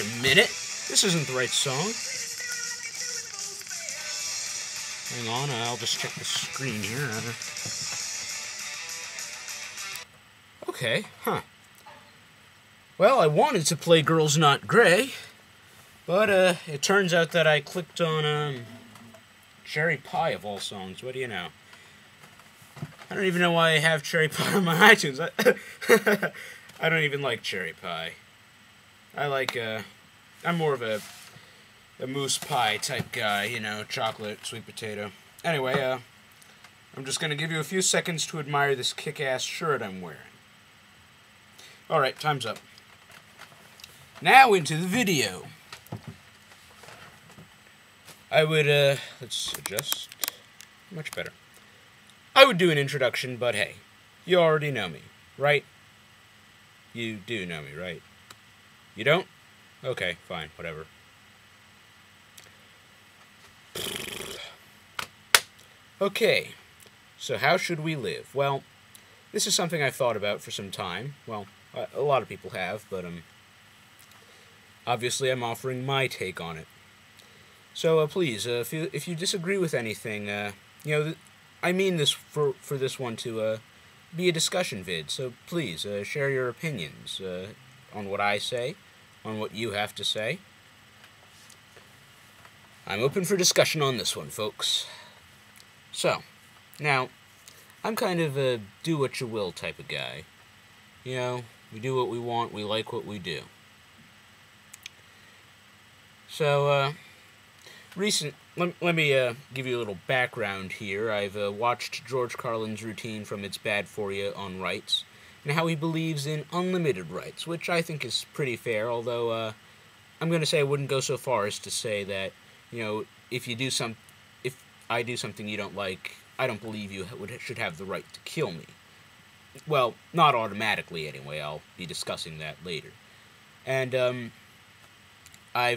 a minute. This isn't the right song. Hang on, I'll just check the screen here. Okay, huh. Well, I wanted to play Girls Not Gray, but it turns out that I clicked on Cherry Pie of all songs. What do you know? I don't even know why I have Cherry Pie on my iTunes. I don't even like Cherry Pie. I like, I'm more of a mousse pie type guy, you know, chocolate, sweet potato. Anyway, I'm just going to give you a few seconds to admire this kick-ass shirt I'm wearing. Alright, time's up. Now into the video. I would, let's adjust. Much better. I would do an introduction, but hey, you already know me, right? You do know me, right? You don't? Okay, fine, whatever. Okay, so how should we live? Well, this is something I've thought about for some time. Well, a lot of people have, but obviously I'm offering my take on it. So please, if you disagree with anything, you know, I mean this for this one to be a discussion vid. So please share your opinions on what I say, on what you have to say. I'm open for discussion on this one, folks. So, now, I'm kind of a do-what-you-will type of guy. You know, we do what we want, we like what we do. So, let me give you a little background here. I've watched George Carlin's routine from It's Bad For You on rights, and how he believes in unlimited rights, which I think is pretty fair, although I'm going to say I wouldn't go so far as to say that, you know, if I do something you don't like, I don't believe you should have the right to kill me. Well, not automatically anyway. I'll be discussing that later. And I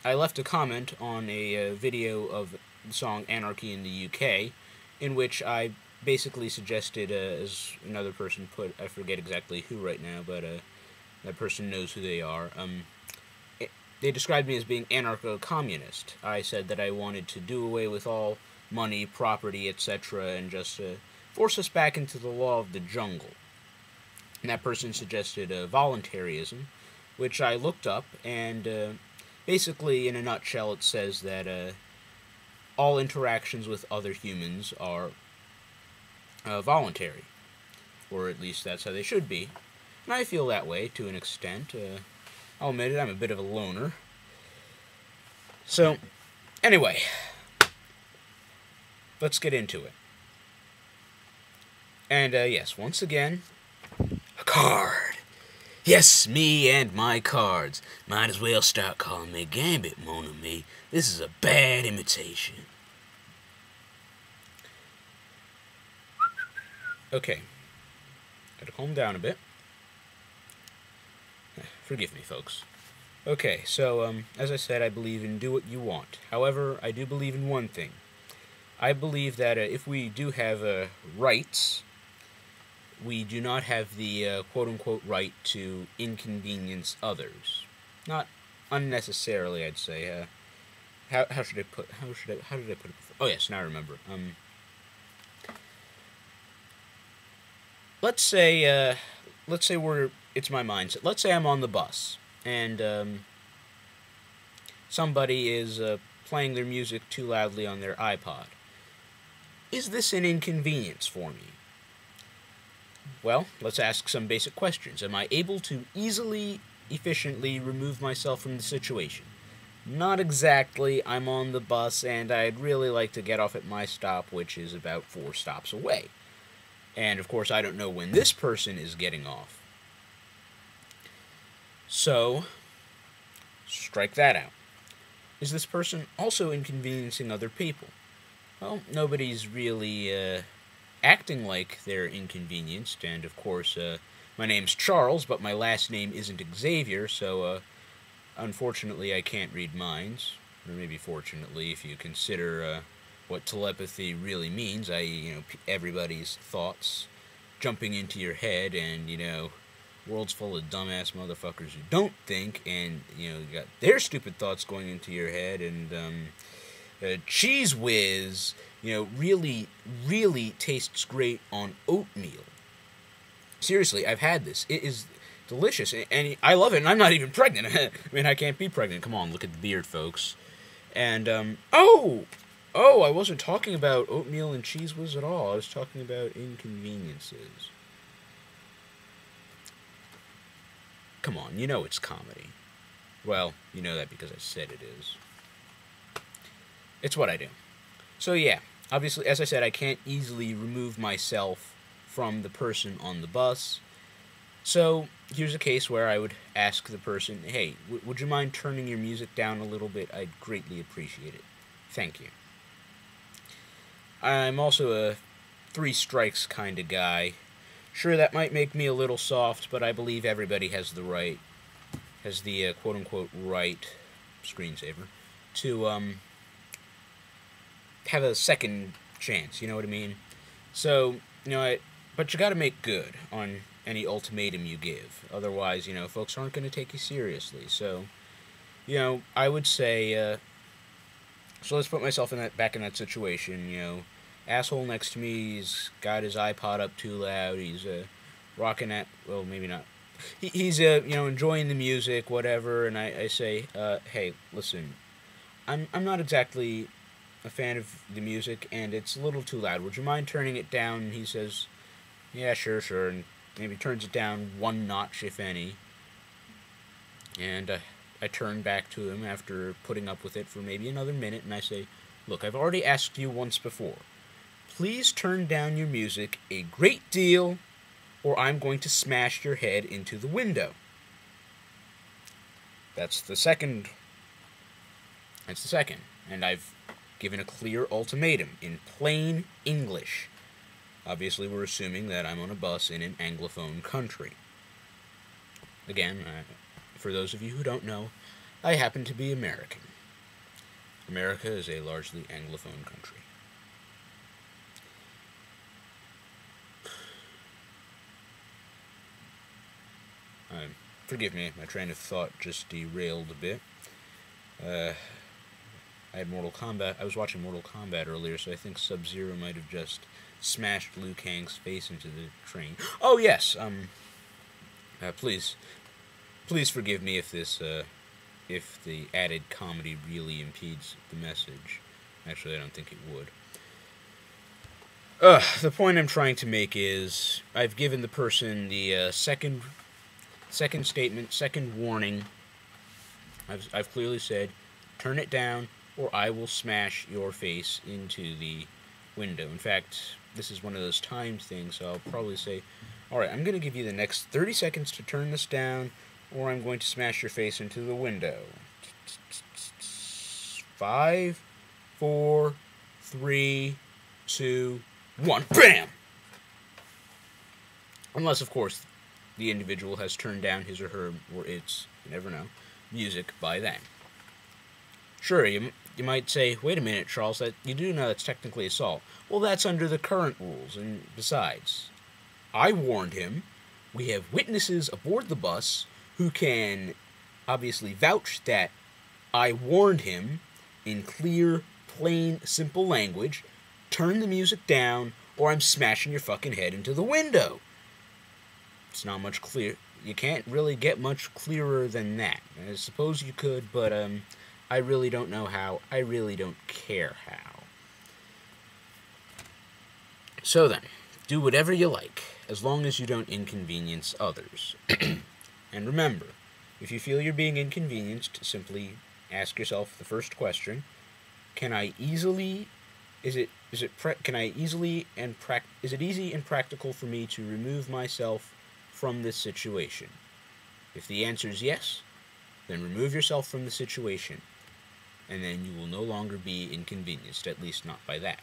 left a comment on a video of the song Anarchy in the UK, in which I basically suggested, as another person put, I forget exactly who right now, but that person knows who they are. They described me as being anarcho-communist. I said that I wanted to do away with all money, property, etc., and just force us back into the law of the jungle. And that person suggested voluntarism, which I looked up, and basically, in a nutshell, it says that all interactions with other humans are voluntary. Or at least that's how they should be. And I feel that way, to an extent. I'll admit it, I'm a bit of a loner. So, anyway, let's get into it. And, yes, once again, a card. Yes, me and my cards. Might as well start calling me Gambit, mon ami. This is a bad imitation. Okay. Gotta calm down a bit. Forgive me, folks. Okay, so, as I said, I believe in do what you want. However, I do believe in one thing. I believe that if we do have rights, we do not have the quote-unquote right to inconvenience others. Not unnecessarily, I'd say. How did I put it before? Oh, yes, now I remember. Let's say it's my mindset. Let's say I'm on the bus, and somebody is playing their music too loudly on their iPod. Is this an inconvenience for me? Well, let's ask some basic questions. Am I able to easily, efficiently remove myself from the situation? Not exactly. I'm on the bus, and I'd really like to get off at my stop, which is about 4 stops away. And, of course, I don't know when this person is getting off. So, strike that out. Is this person also inconveniencing other people? Well, nobody's really acting like they're inconvenienced, and of course, my name's Charles, but my last name isn't Xavier, so unfortunately I can't read minds, or maybe fortunately, if you consider what telepathy really means, i.e., you know, everybody's thoughts jumping into your head and, you know, world's full of dumbass motherfuckers who don't think, and, you got their stupid thoughts going into your head, and, Cheese Whiz, really, really tastes great on oatmeal. Seriously, I've had this. It is delicious, and I love it, and I'm not even pregnant. I mean, I can't be pregnant. Come on, look at the beard, folks. And, oh, I wasn't talking about oatmeal and Cheese Whiz at all. I was talking about inconveniences. Come on, it's comedy. Well, you know that because I said it is. It's what I do. So yeah, obviously, as I said, I can't easily remove myself from the person on the bus. So here's a case where I would ask the person, hey, would you mind turning your music down a little bit? I'd greatly appreciate it. Thank you. I'm also a 3 strikes kind of guy. Sure, that might make me a little soft, but I believe everybody has the quote-unquote right, screensaver, to, have a second chance, you know what I mean? So, but you gotta make good on any ultimatum you give. Otherwise, folks aren't gonna take you seriously. So, I would say, so let's put myself back in that situation, asshole next to me, he's got his iPod up too loud, he's, rocking that, well, maybe not. He's, enjoying the music, whatever, and I say, hey, listen, I'm not exactly a fan of the music, and it's a little too loud. Would you mind turning it down? And he says, yeah, sure, and maybe turns it down 1 notch, if any. And I turn back to him after putting up with it for maybe another minute, and I say, look, I've already asked you once before. Please turn down your music a great deal, or I'm going to smash your head into the window. That's the second. And I've given a clear ultimatum in plain English. Obviously, we're assuming that I'm on a bus in an Anglophone country. Again, for those of you who don't know, I happen to be American. America is a largely Anglophone country. Forgive me, my train of thought just derailed a bit. I was watching Mortal Kombat earlier, so I think Sub-Zero might have just smashed Liu Kang's face into the train. Oh, yes, please forgive me if if the added comedy really impedes the message. Actually, I don't think it would. The point I'm trying to make is, I've given the person the, second statement, second warning. I've clearly said, turn it down, or I will smash your face into the window. In fact, this is one of those timed things, so I'll probably say, alright, I'm going to give you the next 30 seconds to turn this down, or I'm going to smash your face into the window. 5, 4, 3, 2, 1, BAM! Unless, of course, the individual has turned down his or her, or its, you never know, music by then. Sure, you might say, wait a minute, Charles, that you do know that's technically assault. Well, that's under the current rules, and besides, I warned him. We have witnesses aboard the bus who can obviously vouch that I warned him in clear, plain, simple language, turn the music down, or I'm smashing your fucking head into the window. It's not much clear. You can't really get much clearer than that. I suppose you could, but, I really don't know how. I really don't care how. So then, do whatever you like, as long as you don't inconvenience others. And remember, if you feel you're being inconvenienced, simply ask yourself the first question: can I easily? Is it easy and practical for me to remove myself from this situation? If the answer is yes, then remove yourself from the situation, and then you will no longer be inconvenienced, at least not by that.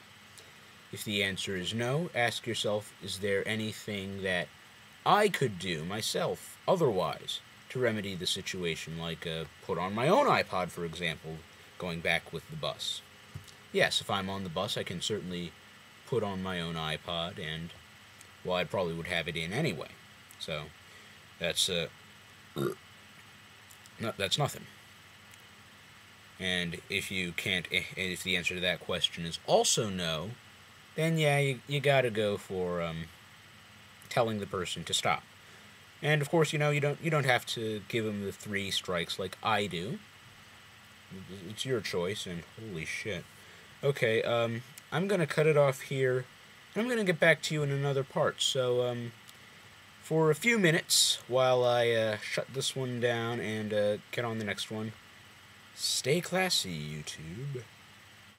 If the answer is no, ask yourself, is there anything that I could do myself otherwise to remedy the situation, like put on my own iPod, for example, going back with the bus? Yes, if I'm on the bus, I can certainly put on my own iPod, and, well, I probably would have it in anyway. So, that's no, that's nothing. And if you can't, if the answer to that question is also no, then yeah, you gotta go for telling the person to stop. And of course, you don't have to give them the 3 strikes like I do. It's your choice, and holy shit. Okay, I'm gonna cut it off here, and I'm gonna get back to you in another part. So, for a few minutes, while I shut this one down and get on the next one, stay classy, YouTube.